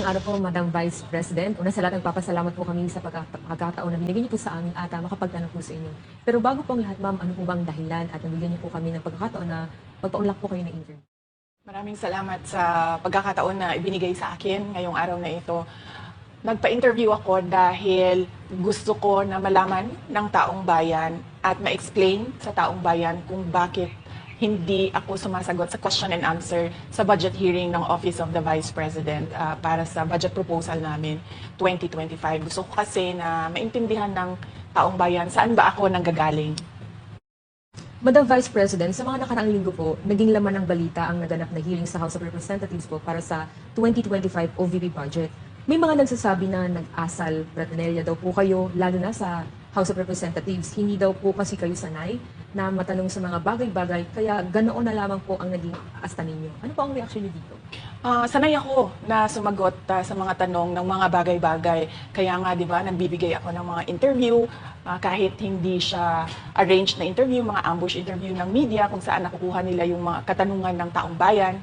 araw po, Madam Vice President. Una sa lahat, nagpapasalamat po kami sa pagkakataon na binigyan niyo po sa amin at makapagtanong po sa inyo. Pero bago po ang lahat, ma'am, ano po bang dahilan at nabigyan niyo po kami ng pagkakataon na magpaunlak po kayo ng interview? Maraming salamat sa pagkakataon na ibinigay sa akin ngayong araw na ito. Nagpa-interview ako dahil gusto ko na malaman ng taong bayan at ma-explain sa taong bayan kung bakit hindi ako sumasagot sa question and answer sa budget hearing ng Office of the Vice President para sa budget proposal namin 2025. Gusto ko kasi na maintindihan ng taong bayan saan ba ako nanggagaling. Madam Vice President, sa mga nakaraang linggo po, naging laman ng balita ang naganap na hearing sa House of Representatives po para sa 2025 OVP budget. May mga nagsasabi na nag-asal Ratinella daw po kayo, lalo na sa House of Representatives. Hindi daw po kasi kayo sanay na matanong sa mga bagay-bagay, kaya ganoon na lamang po ang naging asta ninyo. Ano po ang reaction niyo dito? Sanay ako na sumagot sa mga tanong ng mga bagay-bagay. Kaya nga, di ba, nagbibigay ako ng mga interview, kahit hindi siya arranged na interview, mga ambush interview ng media, kung saan nakukuha nila yung mga katanungan ng taong bayan.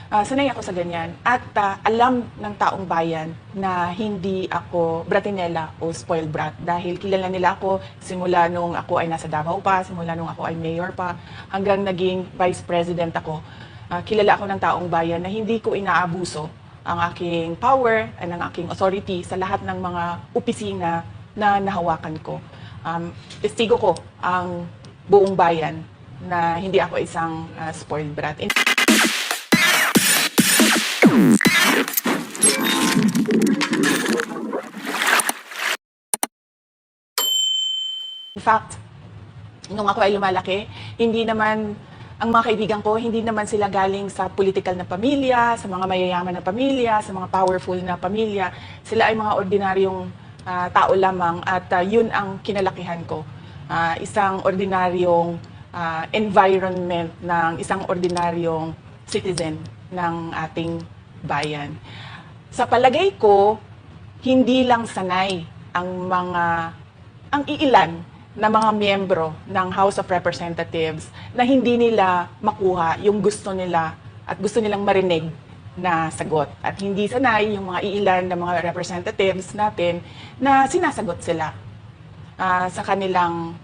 Sanay ako sa ganyan. At alam ng taong bayan na hindi ako bratinella o spoiled brat dahil kilala nila ako simula nung ako ay nasa Davao pa, simula nung ako ay mayor pa, hanggang naging vice president ako. Kilala ako ng taong bayan na hindi ko inaabuso ang aking power at ang aking authority sa lahat ng mga opisina na nahawakan ko. Testigo ko ang buong bayan na hindi ako isang spoiled brat. In fact, nung ako ay lumalaki, hindi naman ang mga kaibigan ko, hindi naman sila galing sa political na pamilya, sa mga mayayaman na pamilya, sa mga powerful na pamilya. Sila ay mga ordinaryong tao lamang at yun ang kinalakihan ko. Isang ordinaryong environment ng isang ordinaryong citizen ng ating bayan. Sa palagay ko, hindi lang sanay ang iilan na mga miyembro ng House of Representatives na hindi nila makuha yung gusto nila at gusto nilang marinig na sagot. At hindi sanay yung mga iilan na mga representatives natin na sinasagot sila sa kanilang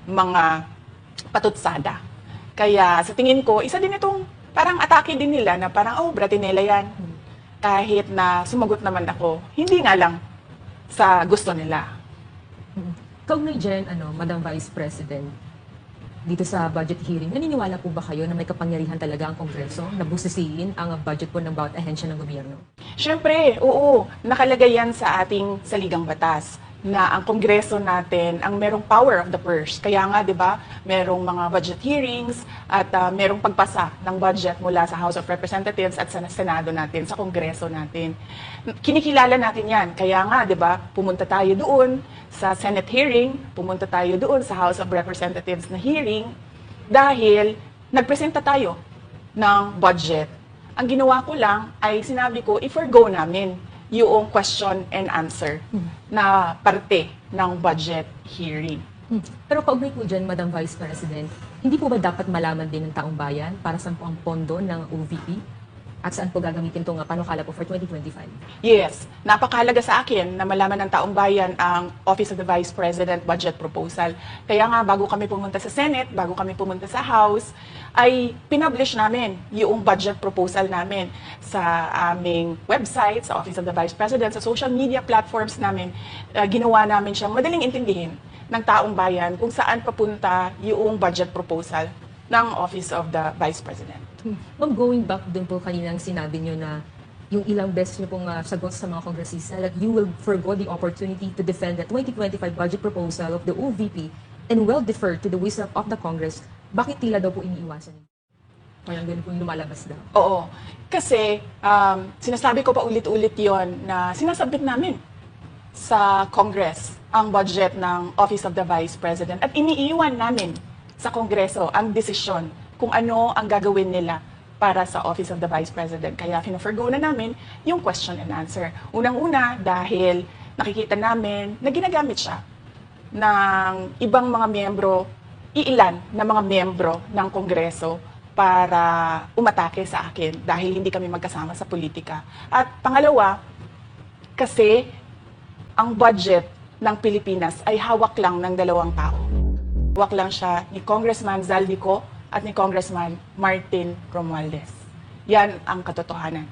mga patutsada. Kaya sa tingin ko, isa din itong parang atake din nila na parang, oh, bratinella yan. Kahit na sumagot naman ako, hindi nga lang sa gusto nila. Kaugnay dyan, Madam Vice President, dito sa budget hearing, naniniwala po ba kayo na may kapangyarihan talaga ang Kongreso na busisiin ang budget po ng bawat ahensya ng gobyerno? Siyempre, oo. Nakalagay yan sa ating saligang batas na ang Kongreso natin ang merong power of the purse. Kaya nga, di ba, merong mga budget hearings at merong pagpasa ng budget mula sa House of Representatives at sa Senado natin, sa Kongreso natin. Kinikilala natin yan. Kaya nga, di ba, pumunta tayo doon sa Senate hearing, pumunta tayo doon sa House of Representatives na hearing dahil nagpresenta tayo ng budget. Ang ginawa ko lang ay sinabi ko, i-forgo namin yung question and answer na parte ng budget hearing. Pero kaugnay po dyan, Madam Vice President, hindi po ba dapat malaman din ng taong bayan para saan po ang pondo ng OVP? At saan po gagamitin itong panukala po for 2025? Yes, napakahalaga sa akin na malaman ng taong bayan ang Office of the Vice President budget proposal. Kaya nga, bago kami pumunta sa Senate, bago kami pumunta sa House, ay pinublish namin yung budget proposal namin sa aming website, sa Office of the Vice President, sa social media platforms namin. Ginawa namin siyang madaling intindihin ng taong bayan kung saan papunta yung budget proposal ng Office of the Vice President. Ma'am, going back dun po kaninang sinabi nyo na yung ilang beses nyo pong sagot sa mga kongresista that you will forgo the opportunity to defend the 2025 budget proposal of the OVP and will defer to the wisdom of the Congress, bakit tila daw po iniiwasan? Parang ganun po yung lumalabas daw. Oo. Kasi sinasabi ko pa ulit-ulit yon na sinasabit namin sa Congress ang budget ng Office of the Vice President at iniiwan namin sa Kongreso ang desisyon kung ano ang gagawin nila para sa Office of the Vice President. Kaya fina-forgo na namin yung question and answer. Unang-una dahil nakikita namin na ginagamit siya ng ibang mga miyembro, iilan na mga miyembro ng Kongreso para umatake sa akin dahil hindi kami magkasama sa politika. At pangalawa, Kasi ang budget ng Pilipinas ay hawak lang ng dalawang tao. Hawak lang siya ni Congressman Zaldico at ni Congressman Martin Romualdez. Yan ang katotohanan.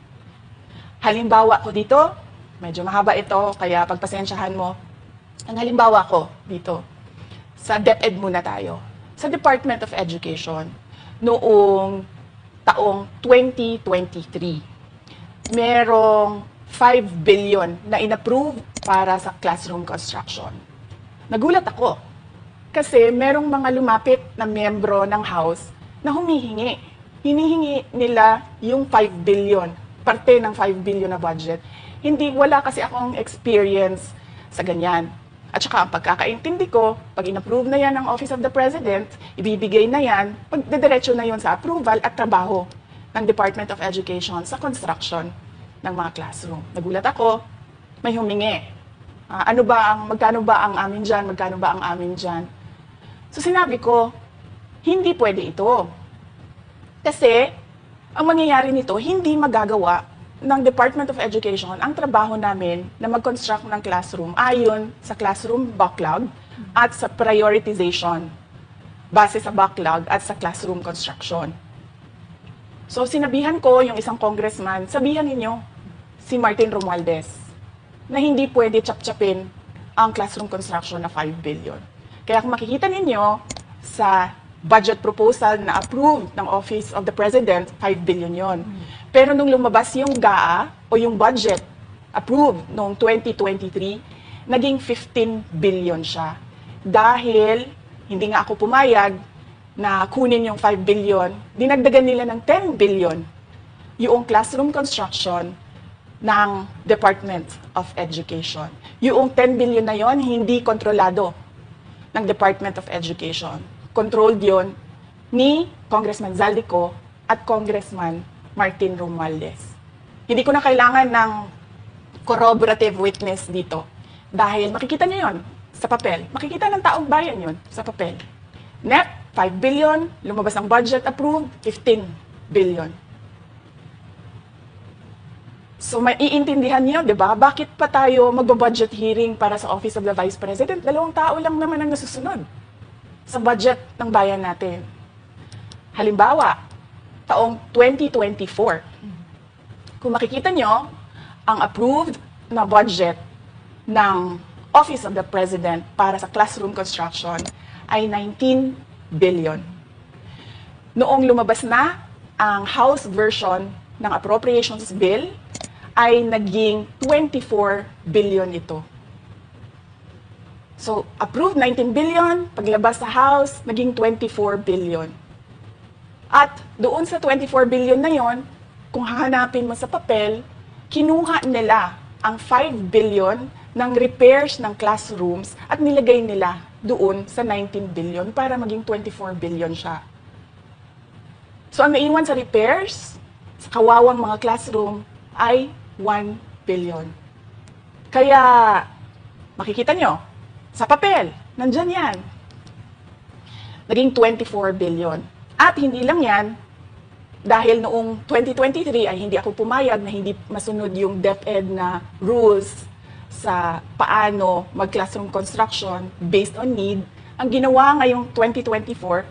Halimbawa ko dito, medyo mahaba ito, kaya pagpasensyahan mo. Ang halimbawa ko dito, sa DepEd muna tayo. Sa Department of Education, noong taong 2023, merong 5 billion na inapprove para sa classroom construction. Nagulat ako kasi merong mga lumapit na miyembro ng House na humihingi. Hinihingi nila yung 5 billion, parte ng 5 billion na budget. Wala kasi akong experience sa ganyan. At saka ang pagkakaintindi ko, pag inapprove na yan ng Office of the President, ibibigay na yan, pagdediretso na yon sa approval at trabaho ng Department of Education sa construction ng mga classroom. Nagulat ako, may humingi. Magkano ba ang amin dyan? Magkano ba ang amin dyan? So sinabi ko, hindi pwede ito. Kasi, ang mangyayari nito, hindi magagawa ng Department of Education ang trabaho namin na mag-construct ng classroom ayon sa classroom backlog at sa prioritization base sa backlog at sa classroom construction. So sinabihan ko yung isang congressman, sabihan ninyo si Martin Romualdez na hindi pwede chap-chapin ang classroom construction na 5 billion. Kaya kung makikita ninyo sa budget proposal na approved ng Office of the President, 5 billion yon. Pero nung lumabas yung GAA o yung budget approved noong 2023, naging 15 billion siya. Dahil hindi nga ako pumayag na kunin yung 5 billion, dinagdagan nila ng 10 billion yung classroom construction ng Department of Education. Yung 10 billion na yon hindi kontrolado ng Department of Education. Controlled yon ni Congressman Zaldico at Congressman Martin Romualdez. Hindi ko na kailangan ng corroborative witness dito. Dahil makikita niyo yon sa papel. Makikita ng taong bayan yon sa papel. Net, 5 billion. Lumabas ang budget approved, 15 billion. So maiintindihan niyo, di ba? Bakit pa tayo magbo-budget hearing para sa Office of the Vice President? 2 tao lang naman ang nasusunod sa budget ng bayan natin. Halimbawa, taong 2024, kung makikita nyo, ang approved na budget ng Office of the President para sa classroom construction ay 19 billion. Noong lumabas na ang House version ng Appropriations Bill, ay naging 24 billion ito. So, approved 19 billion, paglabas sa House, naging 24 billion. At doon sa 24 billion na yon, kung hahanapin mo sa papel, kinuha nila ang 5 billion ng repairs ng classrooms at nilagay nila doon sa 19 billion para maging 24 billion siya. So, ang naiwan sa repairs, sa kawawang mga classroom, ay 1 billion. Kaya, makikita nyo, sa papel, nandyan yan. Naging 24 billion. At hindi lang yan, dahil noong 2023 ay hindi ako pumayag na hindi masunod yung DepEd na rules sa paano mag-classroom construction based on need. Ang ginawa ngayong 2024,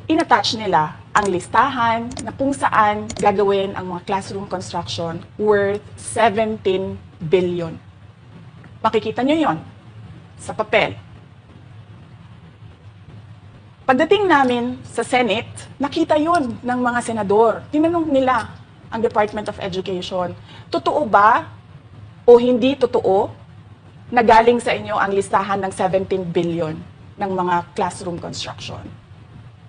inattach nila ang listahan na kung saan gagawin ang mga classroom construction worth 17 billion. Makikita nyo yon sa papel. Pagdating namin sa Senate, nakita yun ng mga senador. Tinanong nila ang Department of Education, totoo ba o hindi totoo na galing sa inyo ang listahan ng 17 billion ng mga classroom construction?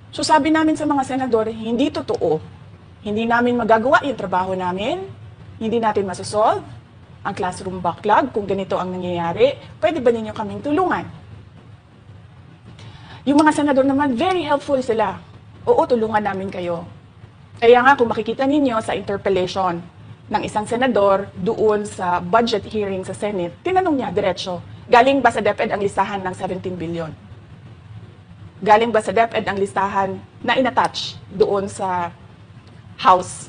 So sabi namin sa mga senador, hindi totoo. Hindi namin magagawa yung trabaho namin, hindi natin masosolve ang classroom backlog kung ganito ang nangyayari. Pwede ba ninyo kaming tulungan? Yung mga senador naman, very helpful sila. Oo, tulungan namin kayo. Kaya nga, kung makikita ninyo sa interpellation ng isang senador doon sa budget hearing sa Senate, tinanong niya diretso, galing ba sa DepEd ang listahan ng 17 billion? Galing ba sa DepEd ang listahan na inattach doon sa House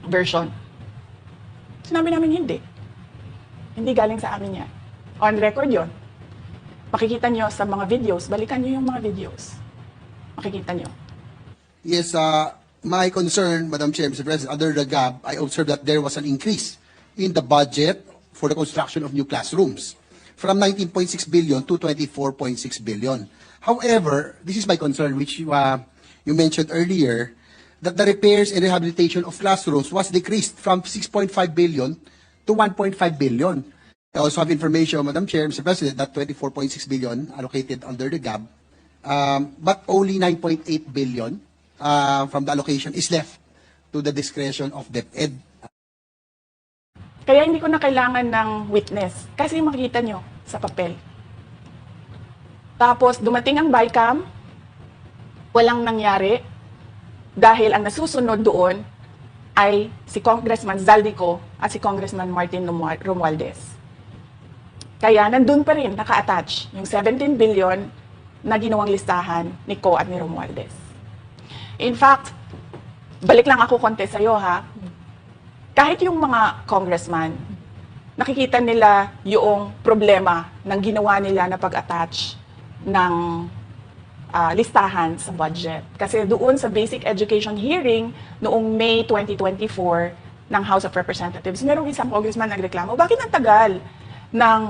version? Sinabi namin hindi. Hindi galing sa amin yan. On record yon. Makikita nyo sa mga videos, balikan nyo yung mga videos. Makikita nyo. Yes, my concern, Madam Chair, Mr. President, under the GAB, I observed that there was an increase in the budget for the construction of new classrooms from 19.6 billion to 24.6 billion. However, this is my concern, which you mentioned earlier, that the repairs and rehabilitation of classrooms was decreased from 6.5 billion to 1.5 billion. I also have information, Madam Chair, Mr. President, that 24.6 billion allocated under the GAB, but only 9.8 billion from the allocation is left to the discretion of DepEd. Kaya hindi ko na kailangan ng witness kasi makikita nyo sa papel. Tapos dumating ang BICAM, walang nangyari dahil ang nasusunod doon ay si Congressman Zaldico at si Congressman Martin Romualdez. Kaya nandun pa rin naka-attach yung 17 billion na ginawang listahan ni Co at ni Romualdez. In fact, balik lang ako konti sa'yo ha. Kahit yung mga congressman, nakikita nila yung problema ng ginawa nila na pag-attach ng listahan sa budget. Kasi doon sa basic education hearing noong May 2024 ng House of Representatives, merong isang congressman nagreklamo, bakit ang tagal ng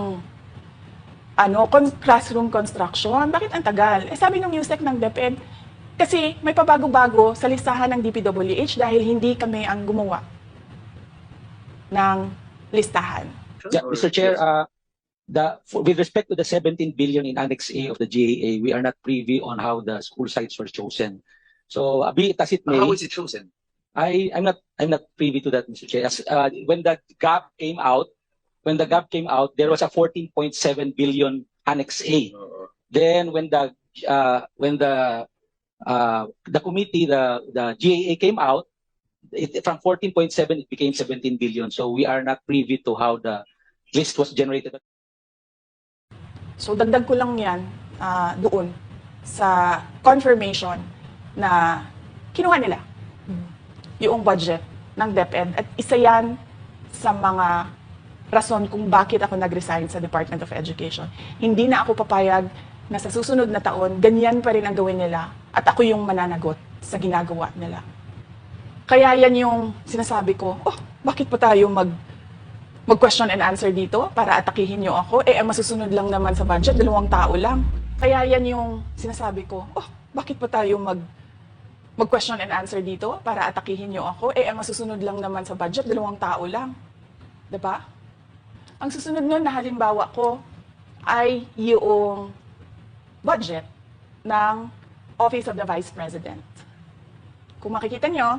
classroom construction? Bakit ang tagal? Sabi ng USEC ng DepEd, kasi may pabago-bago sa listahan ng DPWH dahil hindi kami ang gumawa ng listahan. Yeah, Mr. Chair, with respect to the 17 billion in Annex A of the GAA, we are not privy on how the school sites were chosen. So, be it as it may, How is it chosen? I'm not privy to that, Mr. Chair. When the gap came out, there was a 14.7 billion Annex A. Then when the committee, the GAA came out, from 14.7 it became 17 billion. So we are not privy to how the list was generated. So dagdag ko lang yan doon sa confirmation na kinuha nila yung budget ng DepEd. At isa yan sa mga rason kung bakit ako nag-resign sa Department of Education. Hindi na ako papayag na sa susunod na taon, ganyan pa rin ang gawin nila at ako yung mananagot sa ginagawa nila. Kaya yan yung sinasabi ko, bakit pa tayo mag-question and answer dito para atakihin nyo ako? Ang masusunod lang naman sa budget, 2 tao lang. Kaya yan yung sinasabi ko, bakit pa tayo mag-question and answer dito para atakihin nyo ako? Ang masusunod lang naman sa budget, 2 tao lang. Diba? Ang susunod nun na halimbawa ko ay yung budget ng Office of the Vice President. Kung makikita nyo,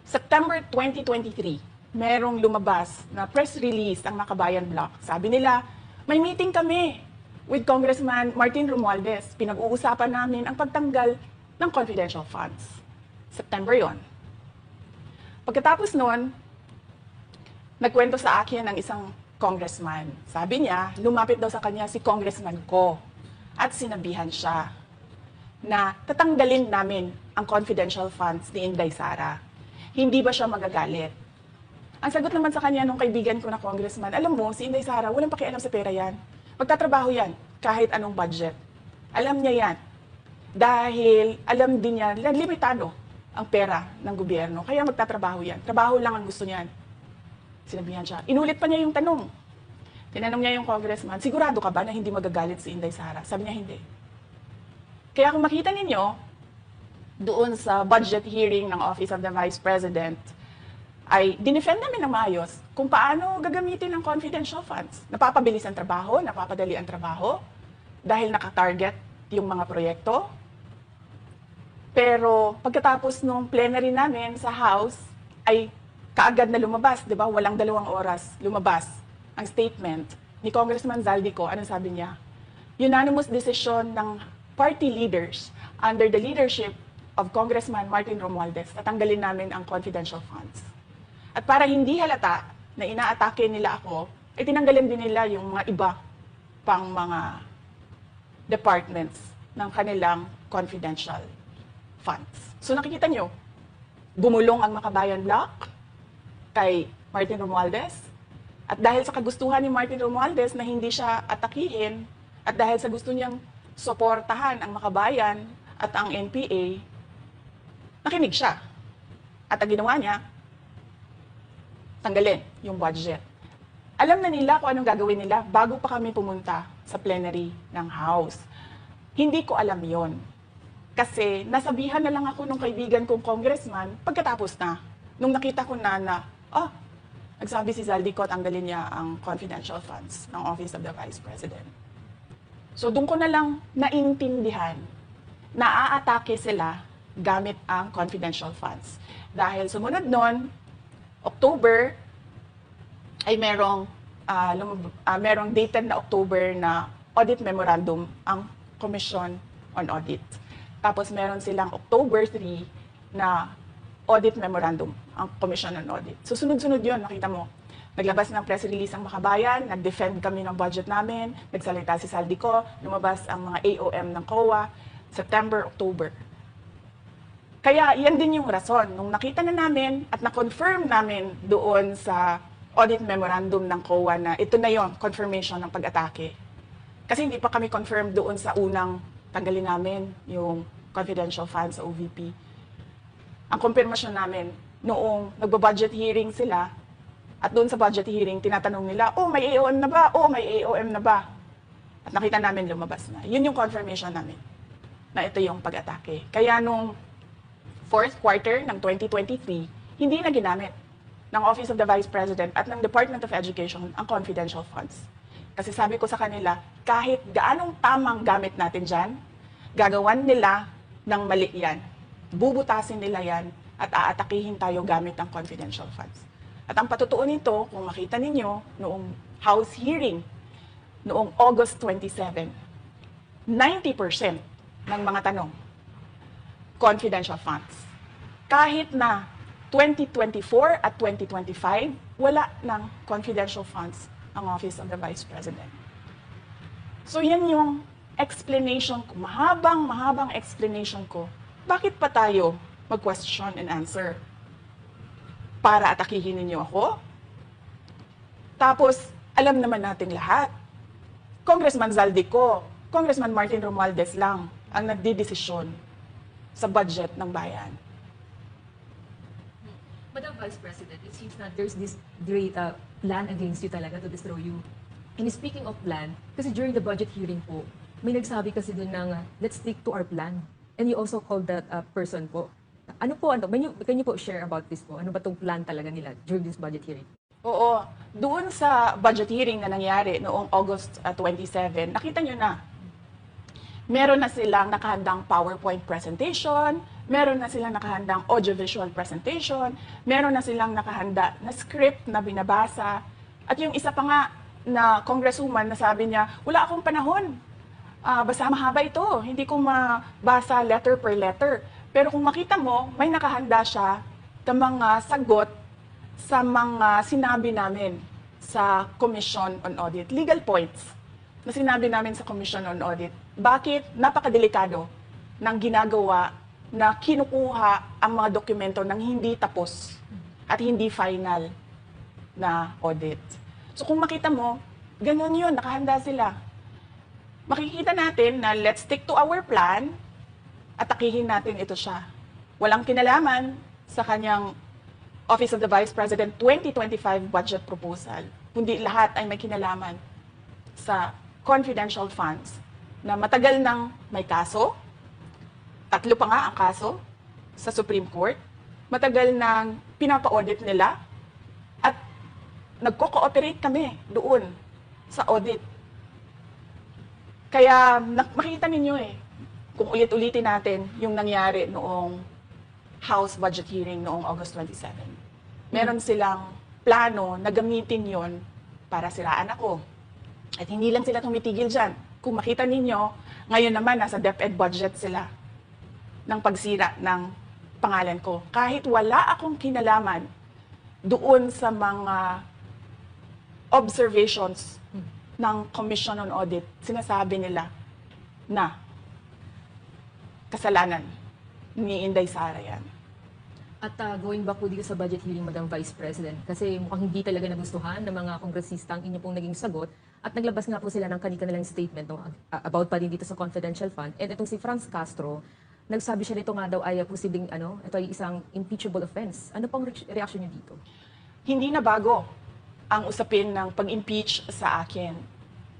September 2023, merong lumabas na press release ang Makabayan Block. Sabi nila, may meeting kami with Congressman Martin Romualdez. Pinag-uusapan namin ang pagtanggal ng confidential funds. September yon. Pagkatapos nun, nagkwento sa akin ng isang congressman. Sabi niya, lumapit daw sa kanya si Congressman Ko at sinabihan siya na tatanggalin namin ang confidential funds ni Inday Sara. Hindi ba siya magagalit? Ang sagot naman sa kanya nung kaibigan ko na congressman, alam mo, si Inday Sara, walang pakialam sa pera yan. Magtatrabaho yan, kahit anong budget. Alam niya yan. Dahil alam din niya, limitado ang pera ng gobyerno. Kaya magtatrabaho yan. Trabaho lang ang gusto niyan. Sinabihan siya. Inulit pa niya yung tanong. Tinanong niya yung congressman, sigurado ka ba na hindi magagalit si Inday Sara? Sabi niya, hindi. Kaya kung makita ninyo, doon sa budget hearing ng Office of the Vice President, ay dinefend namin ng maayos kung paano gagamitin ang confidential funds. Napapabilis ang trabaho, napapadali ang trabaho, dahil nakatarget yung mga proyekto. Pero pagkatapos nung plenary namin sa House, ay kaagad na lumabas, di ba? Walang 2 oras lumabas ang statement ni Congressman Zaldico. Anong sabi niya? Unanimous decision ng party leaders under the leadership of Congressman Martin Romualdez, tatanggalin namin ang confidential funds. At para hindi halata na inaatake nila ako, ay tinanggalin din nila yung mga iba pang mga departments ng kanilang confidential funds. So nakikita nyo, bumulong ang Makabayan Block kay Martin Romualdez At dahil sa kagustuhan ni Martin Romualdez na hindi siya atakihin, at dahil sa gusto niyang suportahan ang makabayan at ang NPA, nakinig siya. At ang ginawa niya, tanggalin yung budget. Alam na nila kung anong gagawin nila bago pa kami pumunta sa plenary ng House. Hindi ko alam yon. Kasi nasabihan na lang ako ng kaibigan kong congressman pagkatapos na. Nung nakita ko na nagsabi si Zaldico tanggalin niya ang confidential funds ng Office of the Vice President. So doon ko na lang naintindihan na aatake sila gamit ang confidential funds. Dahil sumunod nun, October, ay merong dated na October na audit memorandum ang Commission on Audit. Tapos meron silang October 3 na audit memorandum ang Commission on Audit. So sunod-sunod yun, nakita mo. Naglabas ng press release ang Makabayan, nag-defend kami ng budget namin, nagsalita si Zaldico, lumabas ang mga AOM ng COA, September, October. Kaya yan din yung rason. Nung nakita na namin at na-confirm namin doon sa audit memorandum ng COA na ito na yon, confirmation ng pag-atake. Kasi hindi pa kami confirm doon sa unang tanggalin namin yung confidential funds sa OVP. Ang confirmation namin, noong nagba-budget hearing sila, at doon sa budget hearing, tinatanong nila, oh, may AOM na ba? Oh, may AOM na ba? At nakita namin lumabas na. Yun yung confirmation namin na ito yung pag-atake. Kaya nung fourth quarter ng 2023, hindi na ginamit ng Office of the Vice President at ng Department of Education ang confidential funds. Kasi sabi ko sa kanila, kahit gaanong tamang gamit natin dyan, gagawan nila ng mali yan. Bubutasin nila yan at aatakihin tayo gamit ang confidential funds. At ang patutuon nito, kung makita ninyo, noong House hearing, noong August 27, 90% ng mga tanong, confidential funds. Kahit na 2024 at 2025, wala ng confidential funds ang Office of the Vice President. So yan yung explanation ko, mahabang explanation ko. Bakit pa tayo mag-question and answer? Para atakihin ninyo ako? Tapos, alam naman natin lahat. Congressman Zaldico, Congressman Martin Romualdez lang ang nagdidesisyon sa budget ng bayan. Madam Vice President, it seems that there's this great plan against you talaga to destroy you. And speaking of plan, kasi during the budget hearing po, may nagsabi kasi doon ng let's stick to our plan. And you also called that person po. Ano po, can you po share about this po? Ano ba itong plan talaga nila during this budget hearing? Oo, doon sa budget hearing na nangyari noong August 27, nakita nyo na, meron na silang nakahandang PowerPoint presentation, meron na silang nakahandang audiovisual presentation, meron na silang nakahanda na script na binabasa, at yung isa pa nga na congresswoman na sabi niya, wala akong panahon, basta mahaba ito, hindi ko mabasa letter per letter. Pero kung makita mo, may nakahanda siya ng mga sagot sa mga sinabi namin sa Commission on Audit. Legal points na sinabi namin sa Commission on Audit. Bakit napakadelikado ng ginagawa na kinukuha ang mga dokumento ng hindi tapos at hindi final na audit. So kung makita mo, ganun yun, nakahanda sila. Makikita natin na let's stick to our plan, atakihin natin ito siya. Walang kinalaman sa kanyang Office of the Vice President 2025 budget proposal, kundi lahat ay may kinalaman sa confidential funds na matagal nang may kaso, 3 pa nga ang kaso sa Supreme Court, matagal nang pinapa-audit nila at nagko-cooperate kami doon sa audit. Kaya makita ninyo kung ulit-ulitin natin yung nangyari noong House budget hearing noong August 27. Meron silang plano na gamitin yon para siraan ako. At hindi lang sila tumitigil dyan. Kung makita ninyo, ngayon naman nasa DepEd budget sila ng pagsira ng pangalan ko. Kahit wala akong kinalaman doon sa mga observations ng Commission on Audit, sinasabi nila na kasalanan ni Inday Sara yan. At going back po dito sa budget hearing, Madam Vice President, kasi mukhang hindi talaga nagustuhan ng mga kongresista ang inyo pong naging sagot at naglabas nga po sila ng kanilang statement no, about pa din dito sa confidential fund. And itong si Franz Castro, nagsabi siya nito nga daw ay posibleng ito ay isang impeachable offense. Ano pong reaction niyo dito? Hindi na bago ang usapin ng pag-impeach sa akin.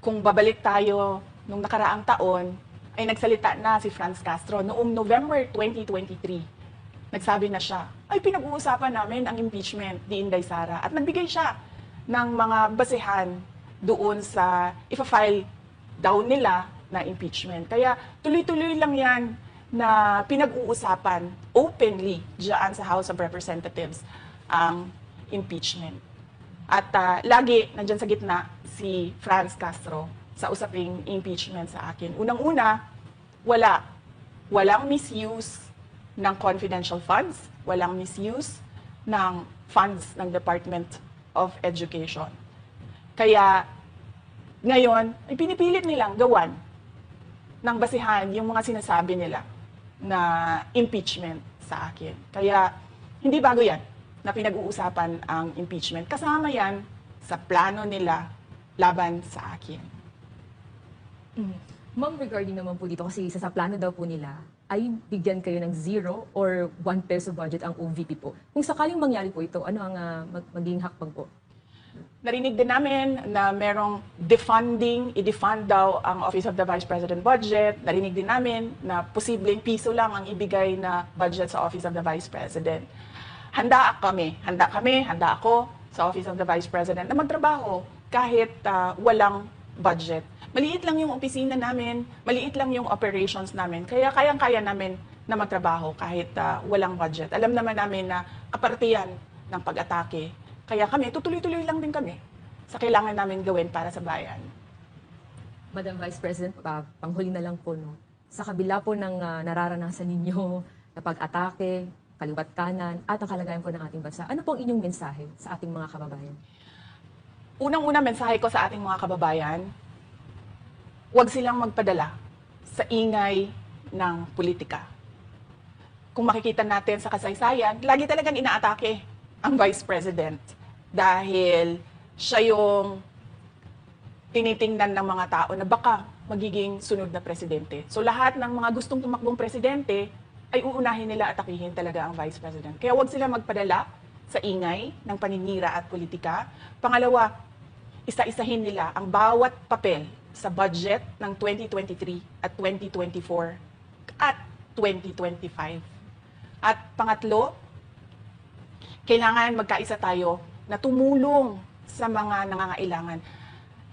Kung babalik tayo nung nakaraang taon, ay nagsalita na si Franz Castro noong November 2023. Nagsabi na siya, ay pinag-uusapan namin ang impeachment ni Inday Sara. At nagbigay siya ng mga basehan doon sa ipa-file daw nila na impeachment. Kaya tuloy-tuloy lang yan na pinag-uusapan openly diyan sa House of Representatives ang impeachment. At lagi nandyan sa gitna si Franz Castro sa usaping impeachment sa akin. Unang-una, walang misuse ng confidential funds, walang misuse ng funds ng Department of Education. Kaya ngayon, ay pinipilit nilang gawan ng basihan yung mga sinasabi nila na impeachment sa akin. Kaya hindi bago yan na pinag-uusapan ang impeachment. Kasama yan sa plano nila laban sa akin. Ma'am, regarding naman po dito, kasi sa plano daw po nila, ay bigyan kayo ng 0 or 1 peso budget ang OVP po. Kung sakaling mangyari po ito, ano ang magiging hakbang po? Narinig din namin na merong defunding, i-defund daw ang Office of the Vice President budget. Narinig din namin na posibleng piso lang ang ibigay na budget sa Office of the Vice President. Handa ako sa Office of the Vice President na magtrabaho kahit walang budget. Maliit lang yung opisina namin, maliit lang yung operations namin, kaya kayang-kaya namin na magtrabaho kahit walang budget. Alam naman namin na aparte yan ng pag-atake. Kaya kami, tutuloy-tuloy lang din kami sa kailangan namin gawin para sa bayan. Madam Vice President, panghuli na lang po, no? Sa kabila po ng nararanasan ninyo na pag-atake, kaliwat kanan, at ang kalagayan po ng ating bansa, ano pong inyong mensahe sa ating mga kababayan? Unang-una mensahe ko sa ating mga kababayan, huwag silang magpadala sa ingay ng politika. Kung makikita natin sa kasaysayan, lagi talagang inaatake ang Vice President dahil siya yung tinitingnan ng mga tao na baka magiging sunod na presidente. So lahat ng mga gustong tumakbong presidente ay uunahin nila atakihin talaga ang Vice President. Kaya huwag sila magpadala sa ingay ng paninira at politika. Pangalawa, isa-isahin nila ang bawat papel sa budget ng 2023 at 2024 at 2025. At pangatlo, kailangan magkaisa tayo na tumulong sa mga nangangailangan.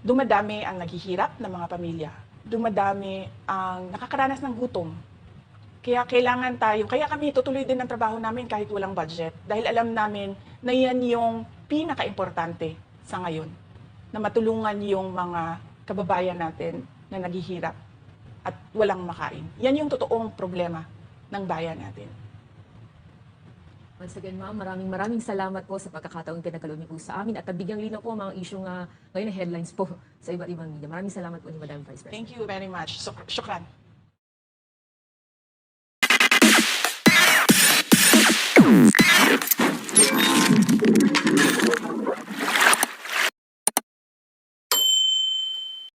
Dumadami ang naghihirap na mga pamilya. Dumadami ang nakakaranas ng gutom. Kaya kaya kami tutuloy din ang trabaho namin kahit walang budget. Dahil alam namin na yan yung pinaka-importante sa ngayon. Na matulungan yung mga kababayan natin na naghihirap at walang makain. Yan yung totoong problema ng bayan natin. Once again, ma'am, maraming salamat po sa pagkakataong pinagkaloob niyo po sa amin at nabigyang linaw po ang mga issue nga ngayon na headlines po sa iba't ibang media. Maraming salamat po ni Madam Vice President. Thank you very much. Shukran.